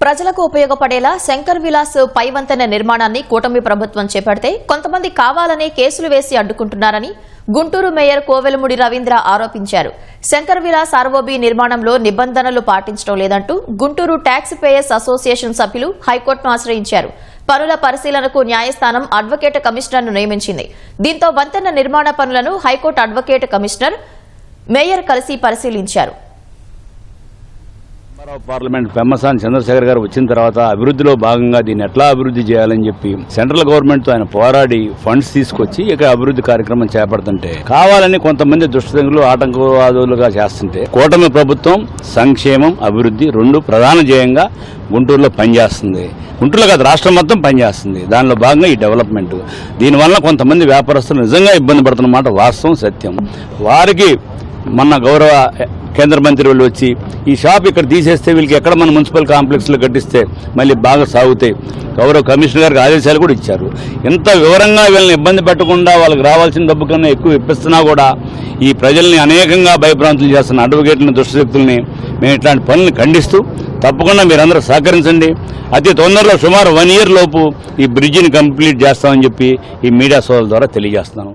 ప్రజలకు ఉపయోగపడేలా శంకర్ విలాస్ పైవంతెన నిర్మాణాన్ని కూటమి ప్రభుత్వం చేపడితే కొంతమంది కావాలనే కేసులు వేసి అడ్డుకుంటున్నారని గుంటూరు మేయర్ కోవెలముడి రవీంద్ర ఆరోపించారు. శంకర్ విలాస్ ఆర్ఓబీ నిర్మాణంలో నిబంధనలు పాటించడం లేదంటూ గుంటూరు ట్యాక్స్ పేయర్స్ అసోసియేషన్ సభ్యులు హైకోర్టును ఆశ్రయించారు. పనుల పరిశీలనకు న్యాయస్థానం అడ్వకేట్ కమిషనర్ను నియమించింది. దీంతో వంతెన నిర్మాణ పనులను హైకోర్టు అడ్వకేట్ కమిషనర్ మేయర్ కలిసి పరిశీలించారు. పార్లమెంట్ పెమ్మసాని చంద్రశేఖర్ గారు వచ్చిన తర్వాత అభివృద్ధిలో భాగంగా దీన్ని ఎట్లా అభివృద్ధి చేయాలని చెప్పి సెంట్రల్ గవర్నమెంట్ తో ఆయన పోరాడి ఫండ్స్ తీసుకొచ్చి ఇక అభివృద్ధి కార్యక్రమం చేపడుతుంటే కావాలని కొంతమంది దుష్టశక్తులు ఆటంకవాదులుగా చేస్తుంటే కూటమి ప్రభుత్వం సంక్షేమం అభివృద్ధి రెండు ప్రధాన ధ్యేయంగా గుంటూరులో పనిచేస్తుంది. గుంటూరులో కాదు రాష్ట్రం మొత్తం పనిచేస్తుంది. దానిలో భాగంగా ఈ డెవలప్మెంట్ దీనివల్ల కొంతమంది వ్యాపారస్తులు నిజంగా ఇబ్బంది పడుతున్నమాట వాస్తవం సత్యం. వారికి మొన్న గౌరవ కేంద్ర మంత్రి వాళ్ళు వచ్చి ఈ షాప్ ఇక్కడ తీసేస్తే వీళ్ళకి ఎక్కడ మన మున్సిపల్ కాంప్లెక్స్లో కట్టిస్తే మళ్ళీ బాగా సాగుతాయి గౌరవ కమిషనర్ గారికి ఆదేశాలు కూడా ఇచ్చారు. ఎంత వివరంగా వీళ్ళని ఇబ్బంది పెట్టకుండా వాళ్ళకి రావాల్సిన డబ్బు కన్నా ఎక్కువ ఇప్పిస్తున్నా కూడా ఈ ప్రజల్ని అనేకంగా భయభ్రాంతులు చేస్తున్న అడ్వకేట్లని దుష్టశక్తుల్ని మేము ఇట్లాంటి పనులను ఖండిస్తూ తప్పకుండా మీరందరూ సహకరించండి. అతి తొందరలో సుమారు 1 year లోపు ఈ బ్రిడ్జిని కంప్లీట్ చేస్తామని చెప్పి ఈ మీడియా సోదరుల ద్వారా తెలియజేస్తున్నాను.